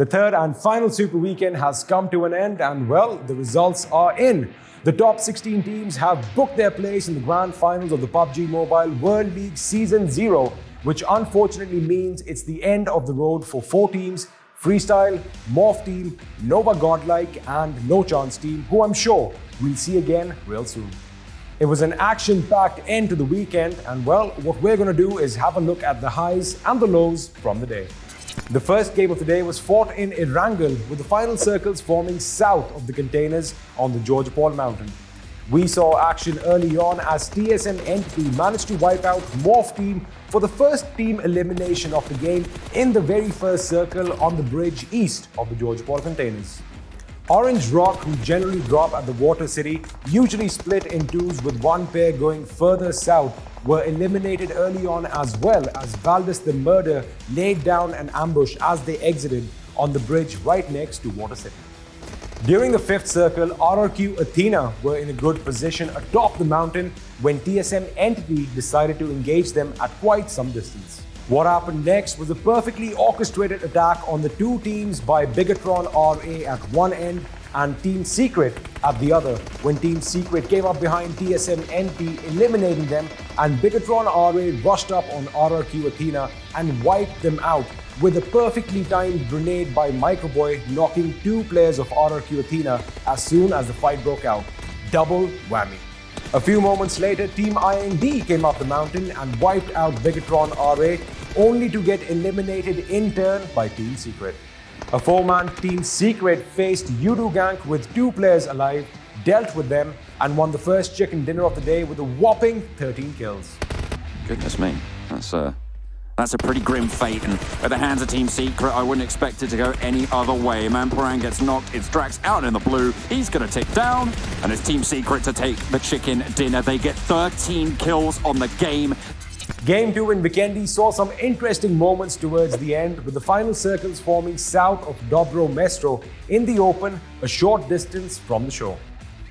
The third and final Super Weekend has come to an end and, well, the results are in. The top 16 teams have booked their place in the grand finals of the Pubg Mobile World League Season 0, which unfortunately means it's the end of the road for 4 teams: Freestyle, Morph Team, Nova Godlike and No Chance Team, who I'm sure we'll see again real soon. It was an action-packed end to the weekend and, well, what we're going to do is have a look at the highs and the lows from the day. The first game of the day was fought in Erangel, with the final circles forming south of the containers on the George Paul Mountain. We saw action early on as TSM Entity managed to wipe out Morph Team for the first team elimination of the game in the very first circle on the bridge east of the George Paul containers. Orange Rock, who generally drop at the Water City, usually split in twos with one pair going further south, were eliminated early on, as well as Valdez the Murder laid down an ambush as they exited on the bridge right next to Water City. During the fifth circle, RRQ Athena were in a good position atop the mountain when TSM Entity decided to engage them at quite some distance. What happened next was a perfectly orchestrated attack on the two teams by Bigatron RA at one end and Team Secret at the other, when Team Secret came up behind TSM NP, eliminating them, and Bigatron RA rushed up on RRQ Athena and wiped them out with a perfectly timed grenade by Microboy, knocking 2 players of RRQ Athena as soon as the fight broke out. Double whammy. A few moments later, Team IND came up the mountain and wiped out Bigatron RA, only to get eliminated in turn by Team Secret. A 4-man Team Secret faced Yudu Gang with 2 players alive, dealt with them, and won the first chicken dinner of the day with a whopping 13 kills. Goodness me, that's a pretty grim fate, and at the hands of Team Secret, I wouldn't expect it to go any other way. Mamparang gets knocked, it's Drax out in the blue, he's gonna tick down, and it's Team Secret to take the chicken dinner. They get 13 kills on the game. Game 2 in Vikendi saw some interesting moments towards the end, with the final circles forming south of Dobro Mestro in the open, a short distance from the shore.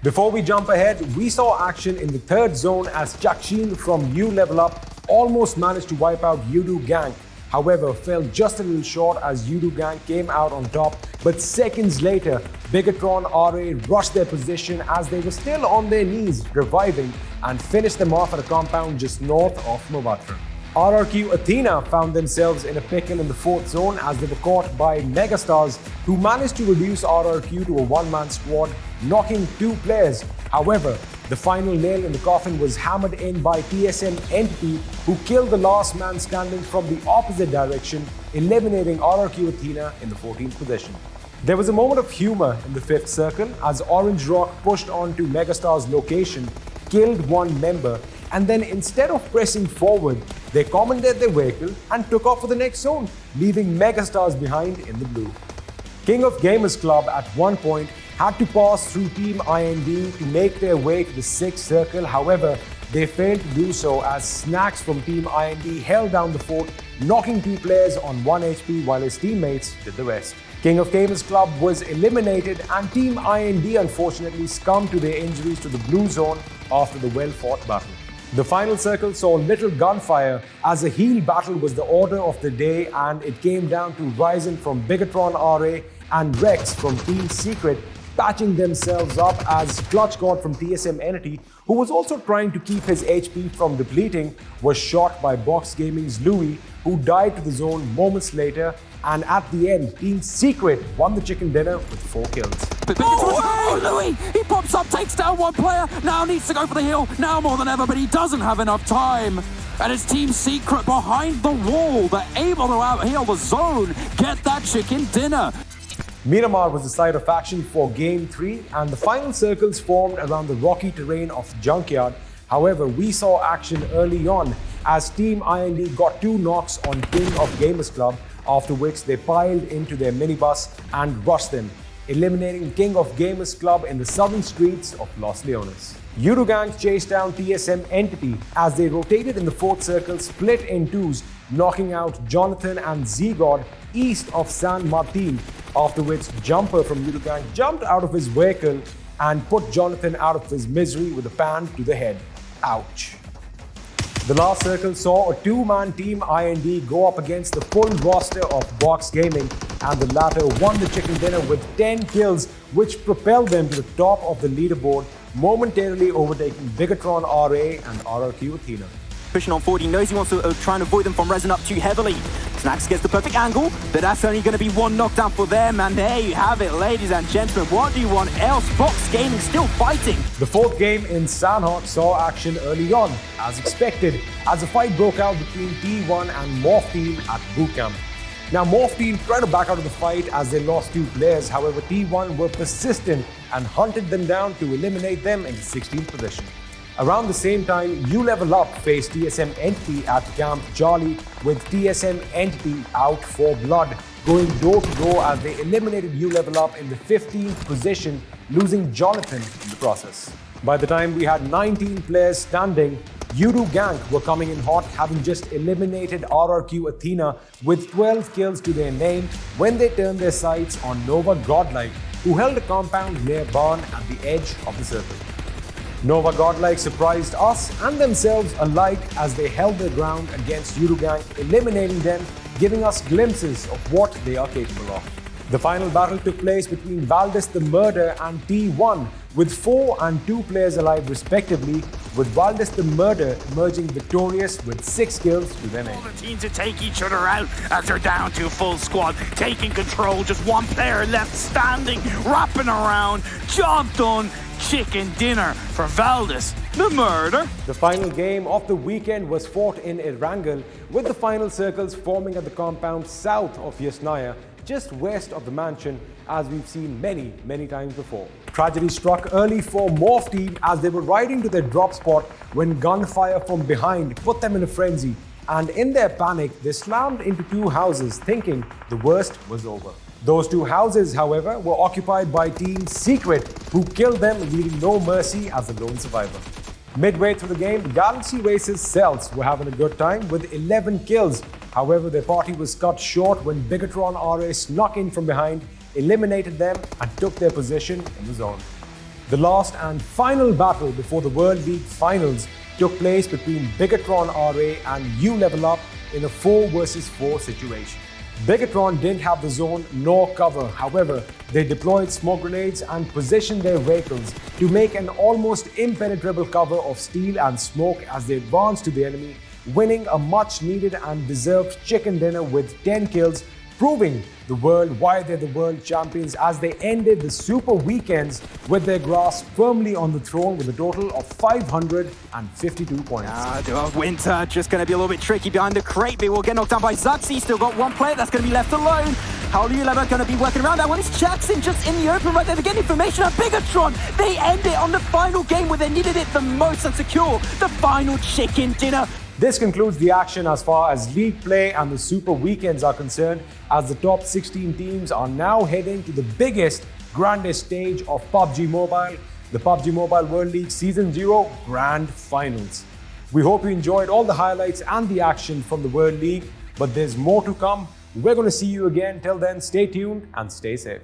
Before we jump ahead, we saw action in the third zone as Chakshin from U Level Up almost managed to wipe out Yudu Gang. However, fell just a little short as Yudu Gang came out on top, but seconds later, Bigatron RA rushed their position as they were still on their knees, reviving, and finished them off at a compound just north of Movatra. RRQ Athena found themselves in a pickle in the fourth zone as they were caught by Megastars, who managed to reduce RRQ to a one-man squad, knocking 2 players. However, the final nail in the coffin was hammered in by TSM Entity, who killed the last man standing from the opposite direction, eliminating RRQ Athena in the 14th position. There was a moment of humor in the 5th circle as Orange Rock pushed on to Megastar's location, killed 1 member, and then instead of pressing forward, they commandeered their vehicle and took off for the next zone, leaving Megastars behind in the blue. King of Gamers Club at one point had to pass through Team IND to make their way to the 6th circle. However, they failed to do so as Snacks from Team IND held down the fort, knocking 2 players on 1 HP while his teammates did the rest. King of Gamers Club was eliminated and Team IND unfortunately succumbed to their injuries to the blue zone after the well-fought battle. The final circle saw little gunfire as a heal battle was the order of the day, and it came down to Ryzen from Bigatron RA and Rex from Team Secret patching themselves up as Clutch God from TSM Entity, who was also trying to keep his HP from depleting, was shot by Box Gaming's Louis, who died to the zone moments later, and at the end, Team Secret won the chicken dinner with 4 kills. Oh, Louis! He pops up, takes down 1 player, now needs to go for the hill, now more than ever, but he doesn't have enough time. And it's Team Secret behind the wall. They're able to out-heal the zone, get that chicken dinner. Miramar was the site of action for Game 3, and the final circles formed around the rocky terrain of Junkyard. However, we saw action early on as Team IND got 2 knocks on King of Gamers Club, after which they piled into their minibus and rushed them, eliminating King of Gamers Club in the southern streets of Los Leones. Yudu Gang chased down TSM Entity as they rotated in the 4th circle, split in 2s, knocking out Jonathan and Z-God east of San Martin, after which Jumper from Yudu Gang jumped out of his vehicle and put Jonathan out of his misery with a pan to the head. Ouch. The last circle saw a two-man team IND go up against the full roster of Box Gaming, and the latter won the chicken dinner with 10 kills, which propelled them to the top of the leaderboard, momentarily overtaking Bigatron RA and RRQ Athena. Pushing on forward, he knows he wants to try and avoid them from resin up too heavily. Snacks gets the perfect angle, but that's only going to be one knockdown for them, and there you have it, ladies and gentlemen. What do you want else? Box Gaming still fighting. The fourth game in Sanhok saw action early on, as expected, as a fight broke out between T1 and Morph Team at Bootcamp. Now, Morph Team tried to back out of the fight as they lost 2 players. However, T1 were persistent and hunted them down to eliminate them in the 16th position. Around the same time, U Level Up faced TSM Entity at Camp Charlie, with TSM Entity out for blood, going door to door as they eliminated U Level Up in the 15th position, losing Jonathan in the process. By the time we had 19 players standing, U2 Gank were coming in hot, having just eliminated RRQ Athena with 12 kills to their name when they turned their sights on Nova Godlike, who held a compound near Barn at the edge of the circle. Nova Godlike surprised us and themselves alike as they held their ground against U2 Gank, eliminating them, giving us glimpses of what they are capable of. The final battle took place between Valdez the Murder and T1, with 4 and 2 players alive respectively, with Valdez the Murder emerging victorious with 6 kills to their name. All the teams to take each other out as they're down to a full squad, taking control, just one player left standing, wrapping around, job done, chicken dinner for Valdez the Murder. The final game of the weekend was fought in Erangel, with the final circles forming at the compound south of Yasnaya, just west of the mansion, as we've seen many times before. Tragedy struck early for Morph Team as they were riding to their drop spot when gunfire from behind put them in a frenzy, and in their panic they slammed into 2 houses thinking the worst was over. Those 2 houses, however, were occupied by Team Secret, who killed them, leaving no mercy as the lone survivor. Midway through the game, Galaxy Race's Cells were having a good time with 11 kills. However, their party was cut short when Bigatron RA snuck in from behind, eliminated them, and took their position in the zone. The last and final battle before the World League Finals took place between Bigatron RA and U Level Up in a 4 versus 4 situation. Bigatron didn't have the zone nor cover. However, they deployed smoke grenades and positioned their vehicles to make an almost impenetrable cover of steel and smoke as they advanced to the enemy, winning a much needed and deserved chicken dinner with 10 kills, proving the world why they're the world champions as they ended the Super Weekends with their grasp firmly on the throne with a total of 552 points. Winter just going to be a little bit tricky behind the crate, but we'll get knocked down by Zuxi. Still got 1 player that's going to be left alone. How are you going to be working around that one? It's Jackson just in the open right there. They're getting information on Bigatron. They end it on the final game where they needed it the most and secure the final chicken dinner. This concludes the action as far as league play and the Super Weekends are concerned, as the top 16 teams are now heading to the biggest, grandest stage of PUBG Mobile, the PUBG Mobile World League Season 0 Grand Finals. We hope you enjoyed all the highlights and the action from the World League, but there's more to come. We're going to see you again. Till then, stay tuned and stay safe.